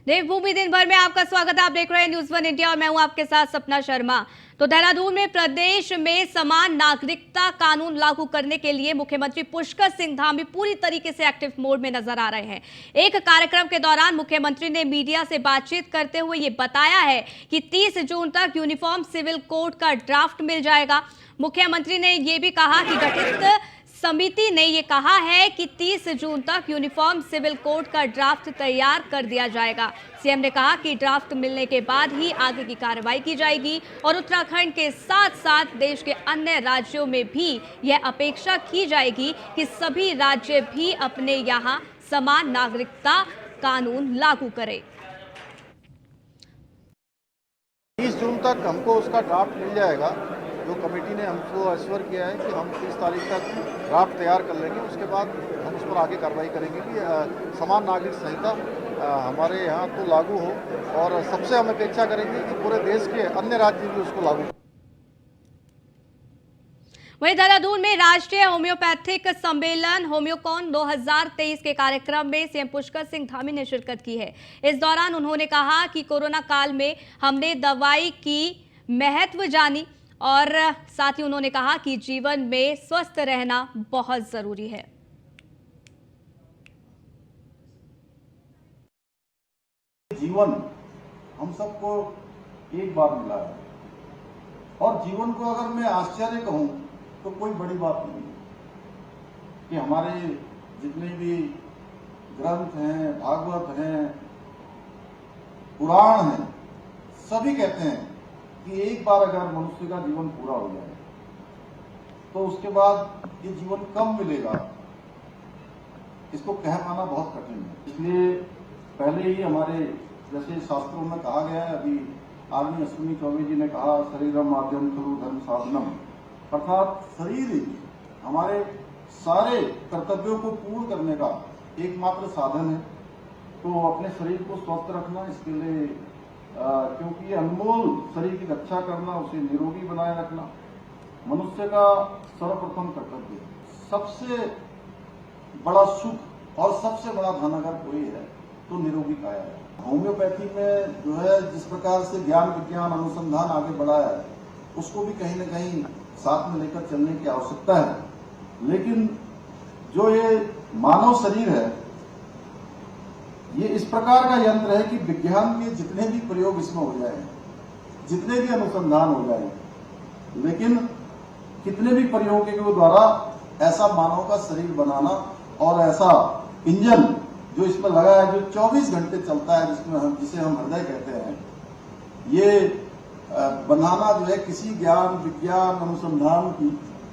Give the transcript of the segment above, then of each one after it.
देवभूमि दिन भर में आपका स्वागत है। आप देख रहे हैं न्यूज़ 1 इंडिया और मैं हूं आपके साथ सपना शर्मा। तो देहरादून में प्रदेश में समान नागरिकता कानून लागू करने के लिए मुख्यमंत्री पुष्कर सिंह धामी पूरी तरीके से एक्टिव मोड में नजर आ रहे हैं। एक कार्यक्रम के दौरान मुख्यमंत्री ने मीडिया से बातचीत करते हुए ये बताया है कि 30 जून तक यूनिफॉर्म सिविल कोड का ड्राफ्ट मिल जाएगा। मुख्यमंत्री ने यह भी कहा कि गठित समिति ने यह कहा है कि 30 जून तक यूनिफॉर्म सिविल कोड का ड्राफ्ट तैयार कर दिया जाएगा। सीएम ने कहा कि ड्राफ्ट मिलने के बाद ही आगे की कार्रवाई की जाएगी और उत्तराखंड के साथ साथ देश के अन्य राज्यों में भी यह अपेक्षा की जाएगी कि सभी राज्य भी अपने यहां समान नागरिकता कानून लागू करें। 30 जून तक हमको उसका ड्राफ्ट मिल जाएगा। जो कमेटी ने हमको अश्योर किया है कि हम 30 तारीख तक ड्राफ्ट तैयार कर लेंगे, उसके बाद हम उस पर आगे कार्रवाई करेंगे कि समान नागरिक संहिता हमारे यहाँ तो लागू हो और सबसे हम अपेक्षा करेंगे कि पूरे देश के अन्य राज्य भी उसको लागू। वहीं देहरादून में राष्ट्रीय होम्योपैथिक सम्मेलन होम्योकॉन 2023 के कार्यक्रम में सीएम पुष्कर सिंह धामी ने शिरकत की है। इस दौरान उन्होंने कहा कि कोरोना काल में हमने दवाई की महत्व जानी और साथ ही उन्होंने कहा कि जीवन में स्वस्थ रहना बहुत जरूरी है। जीवन हम सबको एक बार मिला है और जीवन को अगर मैं आश्चर्य कहूं तो कोई बड़ी बात नहीं है कि हमारे जितने भी ग्रंथ हैं, भागवत हैं, पुराण हैं, सभी कहते हैं कि एक बार अगर मनुष्य का जीवन पूरा हो जाए तो उसके बाद ये जीवन कब मिलेगा, इसको कह पाना बहुत कठिन है। इसलिए पहले ही हमारे जैसे शास्त्रों में कहा गया है, अभी आदमी अश्विनी चौबे जी ने कहा शरीरम माध्यम खलु धर्म साधनम, अर्थात शरीर ही हमारे सारे कर्तव्यों को पूर्ण करने का एकमात्र साधन है। तो अपने शरीर को स्वस्थ रखना, इसके लिए क्योंकि ये अनमोल शरीर की रक्षा करना, उसे निरोगी बनाए रखना मनुष्य का सर्वप्रथम कर्तव्य है। सबसे बड़ा सुख और सबसे बड़ा धन अगर कोई है तो निरोगी काया है। होम्योपैथी में जो है जिस प्रकार से ज्ञान विज्ञान अनुसंधान आगे बढ़ा है, उसको भी कहीं न कहीं साथ में लेकर चलने की आवश्यकता है। लेकिन जो ये मानव शरीर है, ये इस प्रकार का यंत्र है कि विज्ञान के जितने भी प्रयोग इसमें हो जाए, जितने भी अनुसंधान हो जाए, लेकिन कितने भी प्रयोगों के द्वारा ऐसा मानव का शरीर बनाना और ऐसा इंजन जो इसमें लगा है, जो 24 घंटे चलता है, जिसे हम हृदय कहते हैं, ये बनाना जो है किसी ज्ञान विज्ञान अनुसंधान की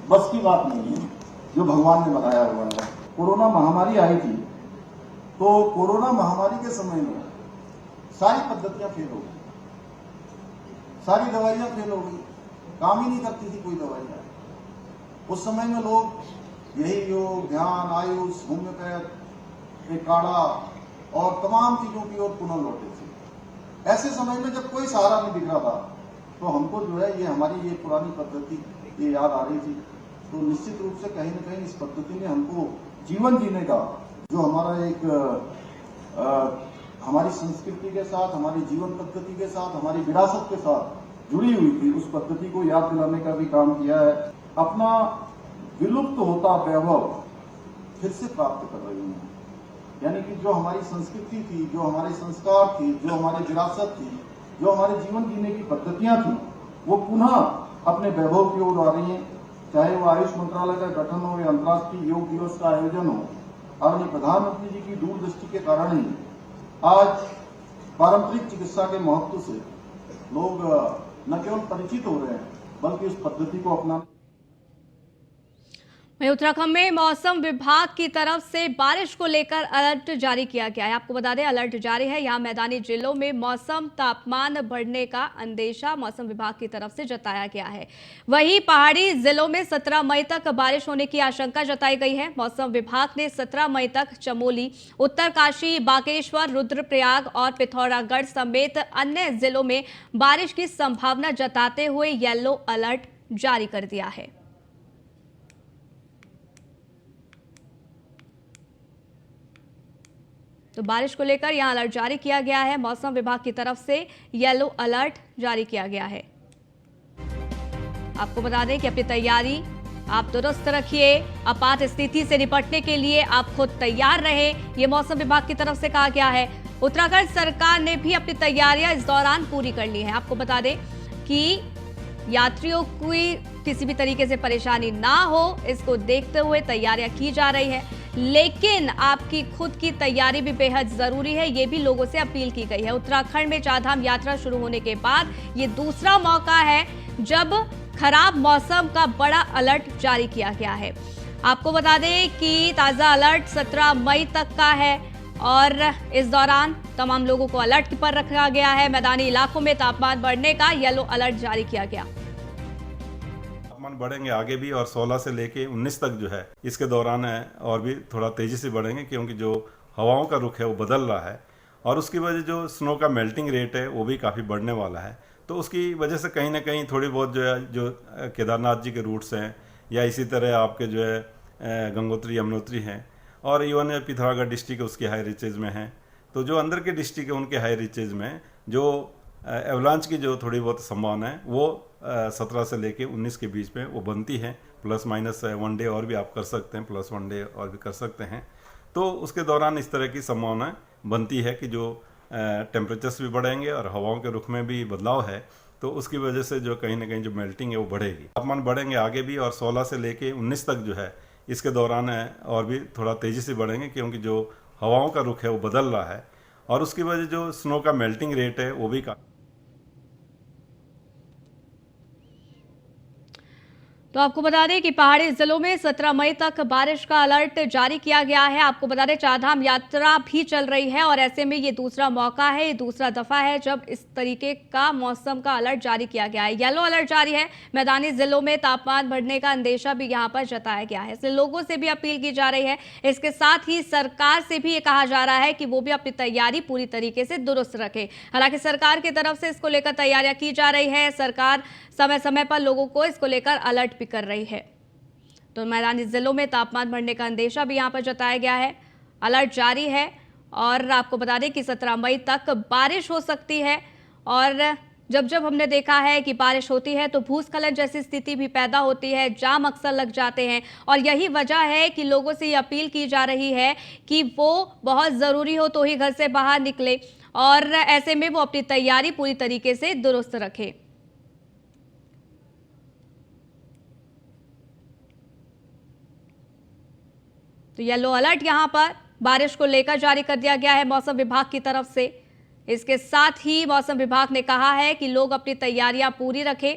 बस की बात नहीं है, जो भगवान ने बनाया हुआ है। कोरोना महामारी आई थी, तो कोरोना महामारी के समय में सारी पद्धतियां फेल हो गई, सारी दवाइयां फेल हो गई, काम ही नहीं करती थी कोई दवाइयां। उस समय में लोग यही योग, ध्यान, आयुष, होम्योपैथ, काढ़ा और तमाम चीजों की ओर पुनः लौटे थे। ऐसे समय में जब कोई सहारा नहीं दिख रहा था, तो हमको जो है ये हमारी ये पुरानी पद्धति ये याद आ रही थी। तो निश्चित रूप से कहीं न कहीं इस पद्धति ने हमको जीवन जीने का जो हमारा एक हमारी संस्कृति के साथ, हमारी जीवन पद्धति के साथ, हमारी विरासत के साथ जुड़ी हुई थी, उस पद्धति को याद दिलाने का भी काम किया है। अपना विलुप्त होता वैभव फिर से प्राप्त कर रही है। यानी कि जो हमारी संस्कृति थी, जो हमारे संस्कार थी, जो हमारी विरासत थी, जो हमारे जीवन जीने की पद्धतियां थी, वो पुनः अपने वैभव की ओर आ रही हैं। चाहे वो आयुष मंत्रालय का गठन हो या अंतर्राष्ट्रीय योग दिवस का आयोजन हो, आदरणीय प्रधानमंत्री जी की दूरदृष्टि के कारण ही आज पारंपरिक चिकित्सा के महत्व से लोग न केवल परिचित हो रहे हैं, बल्कि उस पद्धति को अपना। वहीं उत्तराखंड में मौसम विभाग की तरफ से बारिश को लेकर अलर्ट जारी किया गया है। आपको बता दें अलर्ट जारी है। यहां मैदानी जिलों में मौसम तापमान बढ़ने का अंदेशा मौसम विभाग की तरफ से जताया गया है। वहीं पहाड़ी जिलों में 17 मई तक बारिश होने की आशंका जताई गई है। मौसम विभाग ने 17 मई तक चमोली, उत्तरकाशी, बागेश्वर, रुद्रप्रयाग और पिथौरागढ़ समेत अन्य जिलों में बारिश की संभावना जताते हुए येलो अलर्ट जारी कर दिया है। तो बारिश को लेकर यहां अलर्ट जारी किया गया है। मौसम विभाग की तरफ से येलो अलर्ट जारी किया गया है। आपको बता दें कि अपनी तैयारी आप दुरुस्त रखिए, आपात स्थिति से निपटने के लिए आप खुद तैयार रहें, ये मौसम विभाग की तरफ से कहा गया है। उत्तराखंड सरकार ने भी अपनी तैयारियां इस दौरान पूरी कर ली हैं। आपको बता दें कि यात्रियों की किसी भी तरीके से परेशानी ना हो, इसको देखते हुए तैयारियां की जा रही है, लेकिन आपकी खुद की तैयारी भी बेहद जरूरी है, ये भी लोगों से अपील की गई है। उत्तराखंड में चारधाम यात्रा शुरू होने के बाद ये दूसरा मौका है जब खराब मौसम का बड़ा अलर्ट जारी किया गया है। आपको बता दें कि ताजा अलर्ट 17 मई तक का है और इस दौरान तमाम लोगों को अलर्ट पर रखा गया है। मैदानी इलाकों में तापमान बढ़ने का येलो अलर्ट जारी किया गया। तापमान बढ़ेंगे आगे भी और 16 से लेके 19 तक जो है इसके दौरान है और भी थोड़ा तेजी से बढ़ेंगे, क्योंकि जो हवाओं का रुख है वो बदल रहा है और उसकी वजह जो स्नो का मेल्टिंग रेट है वो भी काफ़ी बढ़ने वाला है। तो उसकी वजह से कहीं ना कहीं थोड़ी बहुत जो है जो केदारनाथ जी के रूट्स हैं या इसी तरह आपके जो है गंगोत्री यमुनोत्री हैं और इवन पिथौरागढ़ डिस्ट्रिक्ट उसके हाई रिचेज में हैं, तो जो अंदर के डिस्ट्रिक्ट है उनके हाई रिचेज में जो एवलांच की जो थोड़ी बहुत संभावना है वो 17 से लेके 19 के बीच में वो बनती है। प्लस माइनस 1 डे और भी आप कर सकते हैं, प्लस 1 डे और भी कर सकते हैं। तो उसके दौरान इस तरह की संभावना बनती है कि जो टेम्परेचर्स भी बढ़ेंगे और हवाओं के रुख में भी बदलाव है, तो उसकी वजह से जो कहीं ना कहीं जो मेल्टिंग है वो बढ़ेगी। तापमान बढ़ेंगे आगे भी और 16 से लेके 19 तक जो है इसके दौरान है और भी थोड़ा तेज़ी से बढ़ेंगे, क्योंकि जो हवाओं का रुख है वो बदल रहा है और उसकी वजह जो स्नो का मेल्टिंग रेट है वो भी तो आपको बता दें कि पहाड़ी जिलों में 17 मई तक बारिश का अलर्ट जारी किया गया है। आपको बता दें चारधाम यात्रा भी चल रही है और ऐसे में ये दूसरा मौका है, ये दूसरा दफा है जब इस तरीके का मौसम का अलर्ट जारी किया गया है। येलो अलर्ट जारी है। मैदानी जिलों में तापमान बढ़ने का अंदेशा भी यहाँ पर जताया गया है, इसलिए लोगों से भी अपील की जा रही है। इसके साथ ही सरकार से भी ये कहा जा रहा है कि वो भी अपनी तैयारी पूरी तरीके से दुरुस्त रखे। हालांकि सरकार की तरफ से इसको लेकर तैयारियां की जा रही है। सरकार समय समय पर लोगों को इसको लेकर अलर्ट भी कर रही है। तो मैदानी जिलों में तापमान बढ़ने का अंदेशा भी यहां पर जताया गया है, अलर्ट जारी है और आपको बता दें कि 17 मई तक बारिश हो सकती है। और जब हमने देखा है कि बारिश होती है तो भूस्खलन जैसी स्थिति भी पैदा होती है, जाम अक्सर लग जाते हैं और यही वजह है कि लोगों से ये अपील की जा रही है कि वो बहुत ज़रूरी हो तो ही घर से बाहर निकले और ऐसे में वो अपनी तैयारी पूरी तरीके से दुरुस्त रखे। तो येलो अलर्ट यहां पर बारिश को लेकर जारी कर दिया गया है मौसम विभाग की तरफ से। इसके साथ ही मौसम विभाग ने कहा है कि लोग अपनी तैयारियां पूरी रखें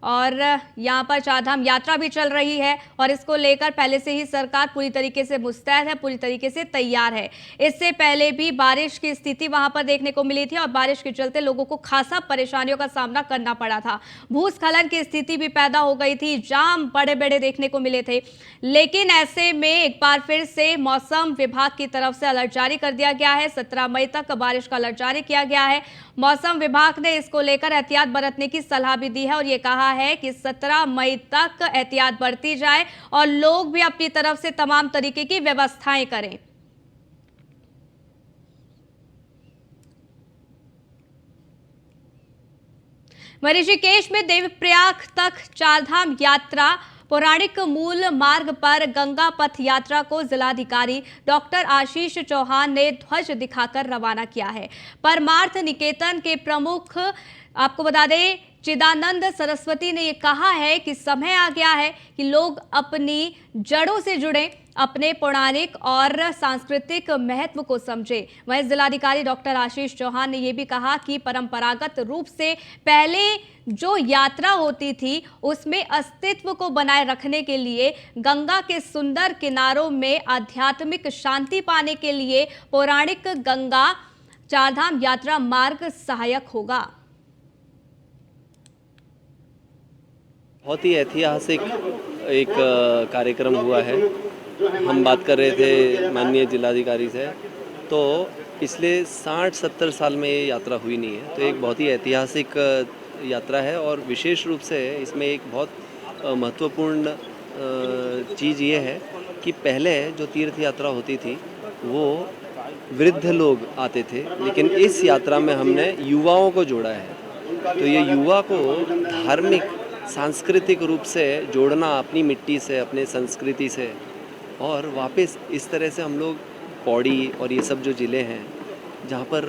और यहां पर चारधाम यात्रा भी चल रही है और इसको लेकर पहले से ही सरकार पूरी तरीके से मुस्तैद है, पूरी तरीके से तैयार है। इससे पहले भी बारिश की स्थिति वहां पर देखने को मिली थी और बारिश के चलते लोगों को खासा परेशानियों का सामना करना पड़ा था। भूस्खलन की स्थिति भी पैदा हो गई थी, जाम बड़े बड़े देखने को मिले थे। लेकिन ऐसे में एक बार फिर से मौसम विभाग की तरफ से अलर्ट जारी कर दिया गया है। 17 मई तक बारिश का अलर्ट जारी किया गया है। मौसम विभाग ने इसको लेकर एहतियात बरतने की सलाह भी दी है और ये कहा है कि 17 मई तक एहतियात बरती जाए और लोग भी अपनी तरफ से तमाम तरीके की व्यवस्थाएं करें। ऋषिकेश में देवप्रयाग तक चारधाम यात्रा पौराणिक मूल मार्ग पर गंगा पथ यात्रा को जिलाधिकारी डॉक्टर आशीष चौहान ने ध्वज दिखाकर रवाना किया है। परमार्थ निकेतन के प्रमुख आपको बता दें चिदानंद सरस्वती ने यह कहा है कि समय आ गया है कि लोग अपनी जड़ों से जुड़े, अपने पौराणिक और सांस्कृतिक महत्व को समझे। वहीं जिलाधिकारी डॉक्टर आशीष चौहान ने यह भी कहा कि परंपरागत रूप से पहले जो यात्रा होती थी उसमें अस्तित्व को बनाए रखने के लिए गंगा के सुंदर किनारों में आध्यात्मिक शांति पाने के लिए पौराणिक गंगा चारधाम यात्रा मार्ग सहायक होगा। बहुत ही ऐतिहासिक एक कार्यक्रम हुआ है। हम बात कर रहे थे माननीय जिलाधिकारी से, तो पिछले 60-70 साल में ये यात्रा हुई नहीं है, तो एक बहुत ही ऐतिहासिक यात्रा है और विशेष रूप से इसमें एक बहुत महत्वपूर्ण चीज़ ये है कि पहले जो तीर्थ यात्रा होती थी वो वृद्ध लोग आते थे, लेकिन इस यात्रा में हमने युवाओं को जोड़ा है। तो ये युवा को धार्मिक सांस्कृतिक रूप से जोड़ना अपनी मिट्टी से, अपने संस्कृति से, और वापस इस तरह से हम लोग पौड़ी और ये सब जो ज़िले हैं जहाँ पर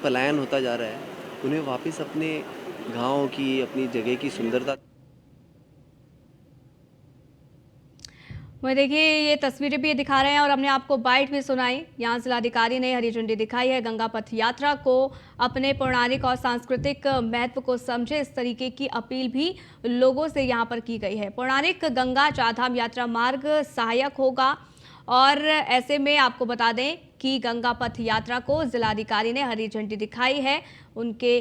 पलायन होता जा रहा है, उन्हें वापस अपने गाँव की, अपनी जगह की सुंदरता। वही देखिए, ये तस्वीरें भी दिखा रहे हैं और हमने आपको बाइट भी सुनाई। यहाँ जिलाधिकारी ने हरी झंडी दिखाई है। गंगा पथ यात्रा को अपने पौराणिक और सांस्कृतिक महत्व को समझे, इस तरीके की अपील भी लोगों से यहाँ पर की गई है। पौराणिक गंगा चारधाम यात्रा मार्ग सहायक होगा और ऐसे में आपको बता दें कि गंगा पथ यात्रा को जिलाधिकारी ने हरी झंडी दिखाई है। उनके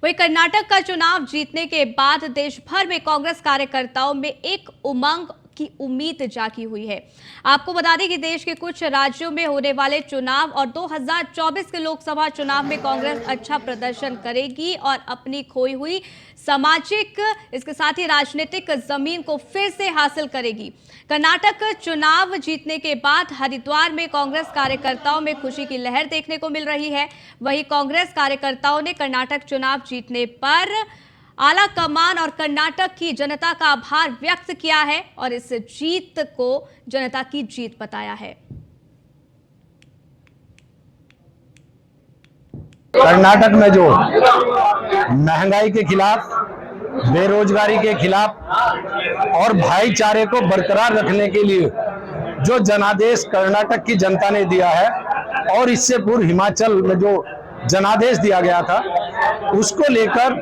वहीं कर्नाटक का चुनाव जीतने के बाद देश भर में कांग्रेस कार्यकर्ताओं में एक उमंग की उम्मीद जागी हुई है। आपको बता दें कि देश के कुछ राज्यों में होने वाले चुनाव और 2024 के लोकसभा चुनाव में कांग्रेस अच्छा प्रदर्शन करेगी और अपनी खोई हुई सामाजिक, इसके साथ ही राजनीतिक जमीन को फिर से हासिल करेगी। कर्नाटक चुनाव जीतने के बाद हरिद्वार में कांग्रेस कार्यकर्ताओं में खुशी की लहर देखने को मिल रही है। वहीं कांग्रेस कार्यकर्ताओं ने कर्नाटक चुनाव जीतने पर आला कमान और कर्नाटक की जनता का आभार व्यक्त किया है और इस जीत को जनता की जीत बताया है। कर्नाटक में जो महंगाई के खिलाफ, बेरोजगारी के खिलाफ और भाईचारे को बरकरार रखने के लिए जो जनादेश कर्नाटक की जनता ने दिया है और इससे पूर्व हिमाचल में जो जनादेश दिया गया था, उसको लेकर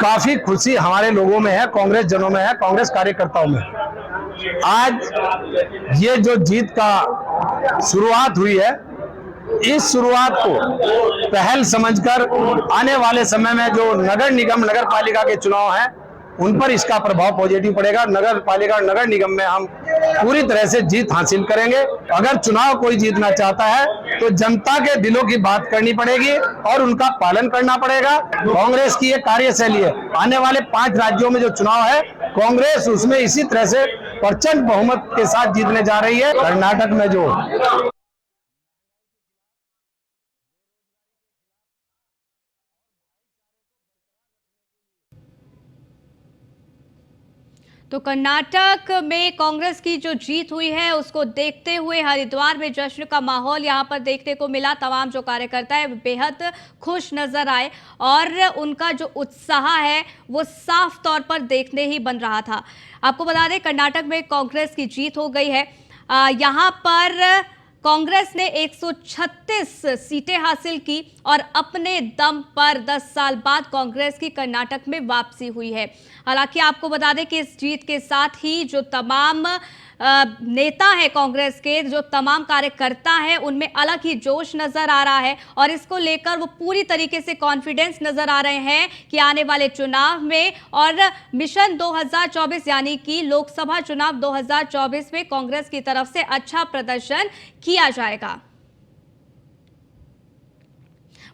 काफी खुशी हमारे लोगों में है, कांग्रेस जनों में है, कांग्रेस कार्यकर्ताओं में। आज ये जो जीत का शुरुआत हुई है, इस शुरुआत को पहल समझकर आने वाले समय में जो नगर निगम, नगर पालिका के चुनाव हैं, उन पर इसका प्रभाव पॉजिटिव पड़ेगा। नगर पालिका, नगर निगम में हम पूरी तरह से जीत हासिल करेंगे। अगर चुनाव कोई जीतना चाहता है तो जनता के दिलों की बात करनी पड़ेगी और उनका पालन करना पड़ेगा। कांग्रेस की ये कार्यशैली है। आने वाले 5 राज्यों में जो चुनाव है, कांग्रेस उसमें इसी तरह से प्रचंड बहुमत के साथ जीतने जा रही है। कर्नाटक में जो तो कर्नाटक में कांग्रेस की जो जीत हुई है, उसको देखते हुए हरिद्वार में जश्न का माहौल यहां पर देखने को मिला। तमाम जो कार्यकर्ता है बेहद खुश नजर आए और उनका जो उत्साह है वो साफ तौर पर देखने ही बन रहा था। आपको बता दें, कर्नाटक में कांग्रेस की जीत हो गई है। यहां पर कांग्रेस ने 136 सीटें हासिल की और अपने दम पर 10 साल बाद कांग्रेस की कर्नाटक में वापसी हुई है। हालांकि आपको बता दें कि इस जीत के साथ ही जो तमाम नेता है कांग्रेस के, जो तमाम कार्यकर्ता हैं, उनमें अलग ही जोश नजर आ रहा है और इसको लेकर वो पूरी तरीके से कॉन्फिडेंस नजर आ रहे हैं कि आने वाले चुनाव में और मिशन 2024 यानी कि लोकसभा चुनाव 2024 में कांग्रेस की तरफ से अच्छा प्रदर्शन किया जाएगा।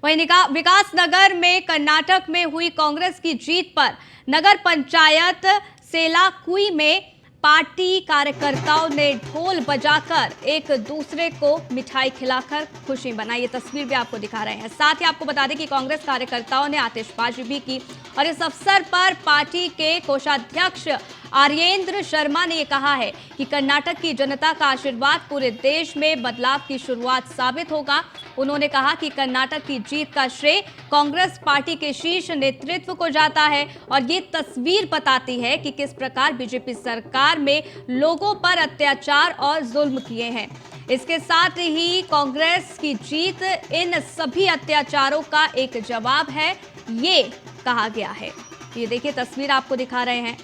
वहीं विकास नगर में कर्नाटक में हुई कांग्रेस की जीत पर नगर पंचायत सेलाकुई में पार्टी कार्यकर्ताओं ने ढोल बजाकर एक दूसरे को मिठाई खिलाकर खुशी मनाई। ये तस्वीर भी आपको दिखा रहे हैं। साथ ही आपको बता दें कि कांग्रेस कार्यकर्ताओं ने आतिशबाजी भी की और इस अवसर पर पार्टी के कोषाध्यक्ष आर्येंद्र शर्मा ने कहा है कि कर्नाटक की जनता का आशीर्वाद पूरे देश में बदलाव की शुरुआत साबित होगा। उन्होंने कहा कि कर्नाटक की जीत का श्रेय कांग्रेस पार्टी के शीर्ष नेतृत्व को जाता है और ये तस्वीर बताती है कि किस प्रकार बीजेपी सरकार में लोगों पर अत्याचार और जुल्म किए हैं। इसके साथ ही कांग्रेस की जीत इन सभी अत्याचारों का एक जवाब है, ये कहा गया है। ये देखिए तस्वीर आपको दिखा रहे हैं।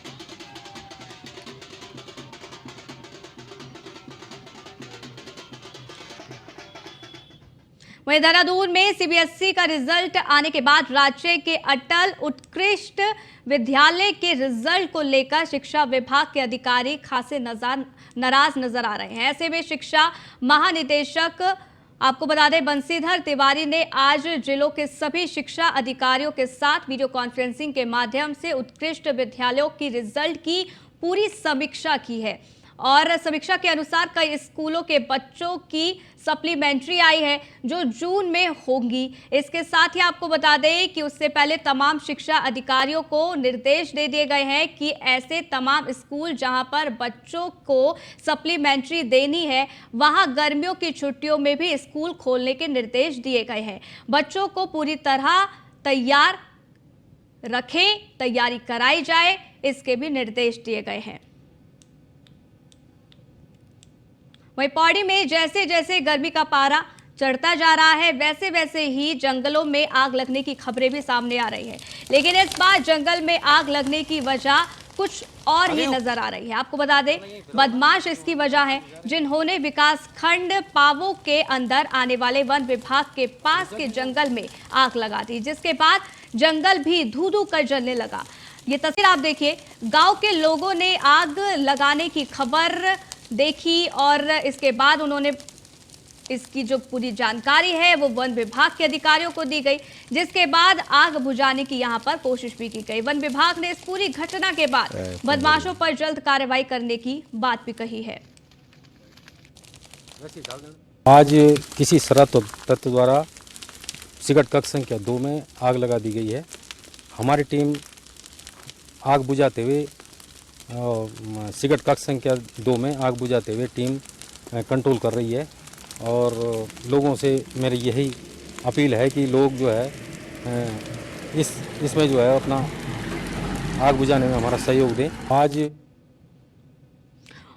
वहीं देहरादून में सीबीएसई का रिजल्ट आने के बाद राज्य के अटल उत्कृष्ट विद्यालय के रिजल्ट को लेकर शिक्षा विभाग के अधिकारी खासे नाराज नजर आ रहे हैं। ऐसे में शिक्षा महानिदेशक आपको बता दें बंसीधर तिवारी ने आज जिलों के सभी शिक्षा अधिकारियों के साथ वीडियो कॉन्फ्रेंसिंग के माध्यम से उत्कृष्ट विद्यालयों की रिजल्ट की पूरी समीक्षा की है और समीक्षा के अनुसार कई स्कूलों के बच्चों की सप्लीमेंट्री आई है जो जून में होंगी। इसके साथ ही आपको बता दें कि उससे पहले तमाम शिक्षा अधिकारियों को निर्देश दे दिए गए हैं कि ऐसे तमाम स्कूल जहां पर बच्चों को सप्लीमेंट्री देनी है वहां गर्मियों की छुट्टियों में भी स्कूल खोलने के निर्देश दिए गए हैं। बच्चों को पूरी तरह तैयार रखें, तैयारी कराई जाए, इसके भी निर्देश दिए गए हैं। वहीं पौड़ी में जैसे जैसे गर्मी का पारा चढ़ता जा रहा है वैसे वैसे ही जंगलों में आग लगने की खबरें भी सामने आ रही है, लेकिन इस बार जंगल में आग लगने की वजह कुछ और ही नजर आ रही है। आपको बता दें, बदमाश इसकी वजह है जिन्होंने विकास खंड पावो के अंदर आने वाले वन विभाग के पास के जंगल में आग लगा दी, जिसके बाद जंगल भी धू धू कर जलने लगा। ये तस्वीर आप देखिए, गांव के लोगों ने आग लगाने की खबर देखी और इसके बाद उन्होंने इसकी जो पूरी जानकारी है वो वन विभाग के अधिकारियों को दी गई, जिसके बाद आग बुझाने की यहां पर कोशिश भी की गई। वन विभाग ने इस पूरी घटना के बाद बदमाशों पर जल्द कार्रवाई करने की बात भी कही है। आज किसी शरारत तत्व द्वारा सिगट कक्ष संख्या 2 में आग लगा दी गई है। हमारी टीम आग बुझाते हुए सिगट कक्ष संख्या 2 में आग बुझाते हुए टीम कंट्रोल कर रही है और लोगों से मेरी यही अपील है कि लोग जो है इसमें जो है अपना आग बुझाने में हमारा सहयोग दें। आज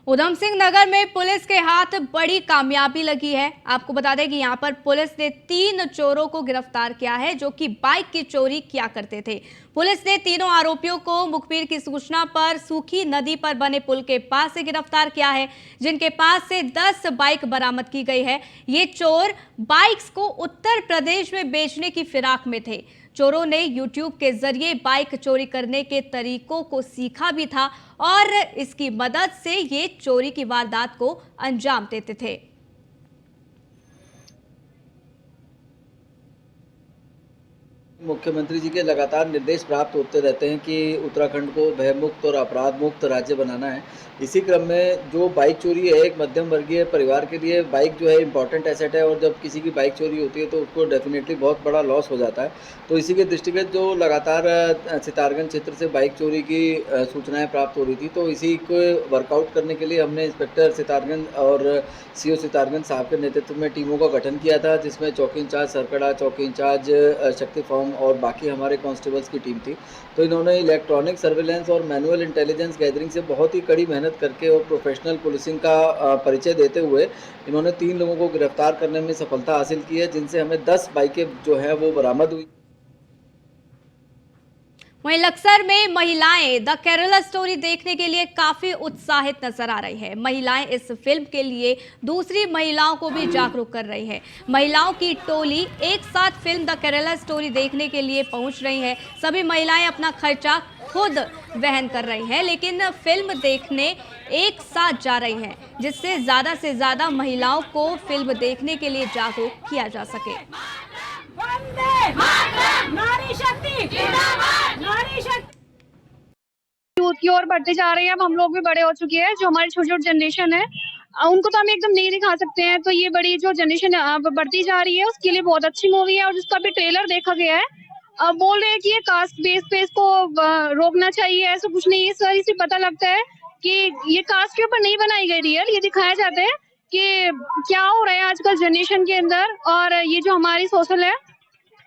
उधम सिंह नगर में पुलिस के हाथ बड़ी कामयाबी लगी है। आपको बता दें कि यहां पर पुलिस ने 3 चोरों को गिरफ्तार किया है जो कि बाइक की चोरी किया करते थे। पुलिस ने तीनों आरोपियों को मुखबिर की सूचना पर सूखी नदी पर बने पुल के पास से गिरफ्तार किया है, जिनके पास से 10 बाइक बरामद की गई है। ये चोर बाइक्स को उत्तर प्रदेश में बेचने की फिराक में थे। चोरों ने YouTube के जरिए बाइक चोरी करने के तरीकों को सीखा भी था और इसकी मदद से ये चोरी की वारदात को अंजाम देते थे। मुख्यमंत्री जी के लगातार निर्देश प्राप्त होते रहते हैं कि उत्तराखंड को भयमुक्त और अपराध मुक्त राज्य बनाना है। इसी क्रम में जो बाइक चोरी है, एक मध्यम वर्गीय परिवार के लिए बाइक जो है इम्पॉर्टेंट एसेट है और जब किसी की बाइक चोरी होती है तो उसको डेफिनेटली बहुत बड़ा लॉस हो जाता है। तो इसी के दृष्टिगत जो लगातार सितारगंज क्षेत्र से बाइक चोरी की सूचनाएं प्राप्त हो रही थी, तो इसी को वर्कआउट करने के लिए हमने इंस्पेक्टर सितारगंज और CO सितारगंज साहब के नेतृत्व में टीमों का गठन किया था, जिसमें चौकी इंचार्ज सरकड़ा, चौकी इंचार्ज शक्ति फॉर्म और बाकी हमारे कांस्टेबल्स की टीम थी। तो इन्होंने इलेक्ट्रॉनिक सर्वेलेंस और मैनुअल इंटेलिजेंस गैदरिंग से बहुत ही कड़ी मेहनत करके और प्रोफेशनल पुलिसिंग का परिचय देते हुए इन्होंने 3 लोगों को गिरफ्तार करने में सफलता हासिल की है, जिनसे हमें 10 बाइकें जो है वो बरामद हुई। वहीं लक्सर में महिलाएं द केरला स्टोरी देखने के लिए काफी उत्साहित नजर आ रही है। महिलाएं इस फिल्म के लिए दूसरी महिलाओं को भी जागरूक कर रही है। महिलाओं की टोली एक साथ फिल्म द केरला स्टोरी देखने के लिए पहुंच रही है। सभी महिलाएं अपना खर्चा खुद वहन कर रही हैं, लेकिन फिल्म देखने एक साथ जा रही हैं, जिससे ज्यादा से ज्यादा महिलाओं को फिल्म देखने के लिए जागरूक किया जा सके। नारी शक्ति जिंदाबाद, नारी शक्ति यूथ की ओर बढ़ते जा रहे हैं। अब हम लोग भी बड़े हो चुके हैं, जो हमारी छोटी छोटी जनरेशन है उनको तो हम एकदम नहीं दिखा सकते हैं। तो ये बड़ी जो जनरेशन अब बढ़ती जा रही है उसके लिए बहुत अच्छी मूवी है और जिसका भी ट्रेलर देखा गया है। अब बोल रहे हैं कि ये कास्ट बेस पे इसको रोकना चाहिए, ऐसा कुछ नहीं है सर। इससे पता लगता है कि ये कास्ट के ऊपर नहीं बनाई गई रियल, ये दिखाया जाता है कि क्या हो रहा है आजकल जनरेशन के अंदर और ये जो हमारी सोशल है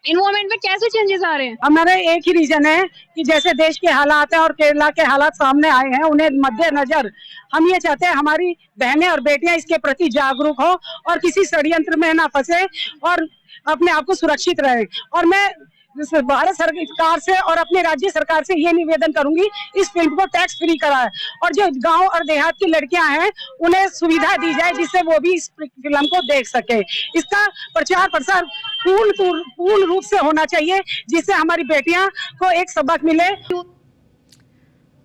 इन्वायरमेंट में कैसे चेंजेस आ रहे हैं। हमारा एक ही रीजन है कि जैसे देश के हालात हैं और केरला के हालात सामने आए हैं, उन्हें मद्देनजर हम ये चाहते हैं हमारी बहनें और बेटियां इसके प्रति जागरूक हो और किसी षड्यंत्र में ना फंसे और अपने आप को सुरक्षित रहे। और मैं भारत सरकार से और अपने राज्य सरकार से ये निवेदन करूंगी, इस फिल्म को टैक्स फ्री कराए और जो गांव और देहात की लड़कियां हैं उन्हें सुविधा दी जाए जिससे वो भी इस फिल्म को देख सके। इसका प्रचार प्रसार पूर्ण रूप से होना चाहिए जिससे हमारी बेटियां को एक सबक मिले।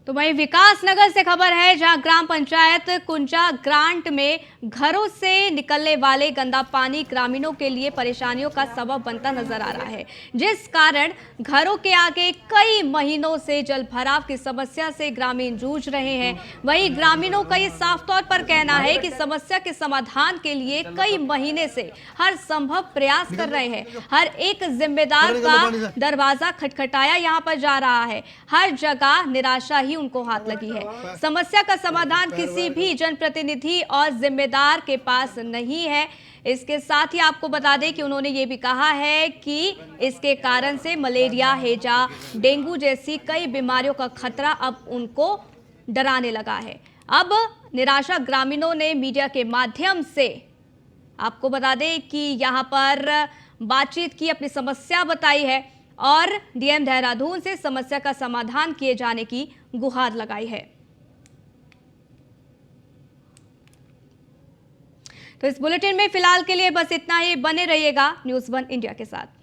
तो वहीं विकासनगर से खबर है, जहां ग्राम पंचायत कुंजा ग्रांट में घरों से निकलने वाले गंदा पानी ग्रामीणों के लिए परेशानियों का सबब बनता नजर आ रहा है, जिस कारण घरों के आगे कई महीनों से जल भराव की समस्या से ग्रामीण जूझ रहे हैं। वहीं ग्रामीणों का ये साफ तौर पर कहना है कि समस्या के समाधान के लिए कई महीने से हर संभव प्रयास कर रहे हैं। हर एक जिम्मेदार का दरवाजा खटखटाया यहां पर जा रहा है, हर जगह निराशा ही उनको हाथ लगी है। समस्या का समाधान किसी भी जनप्रतिनिधि और जिम्मेदार के पास नहीं है। इसके साथ ही आपको बता दें कि उन्होंने ये भी कहा है कि इसके कारण से मलेरिया, हैजा, डेंगू जैसी कई बीमारियों का खतरा अब उनको डराने लगा है। अब निराशा ग्रामीणों ने मीडिया के माध्यम से आपको बता दें कि यहां पर बातचीत की, अपनी समस्या बताई है और डीएम देहरादून से समस्या का समाधान किए जाने की गुहार लगाई है। तो इस बुलेटिन में फिलहाल के लिए बस इतना ही। बने रहिएगा न्यूज़ 1 इंडिया के साथ।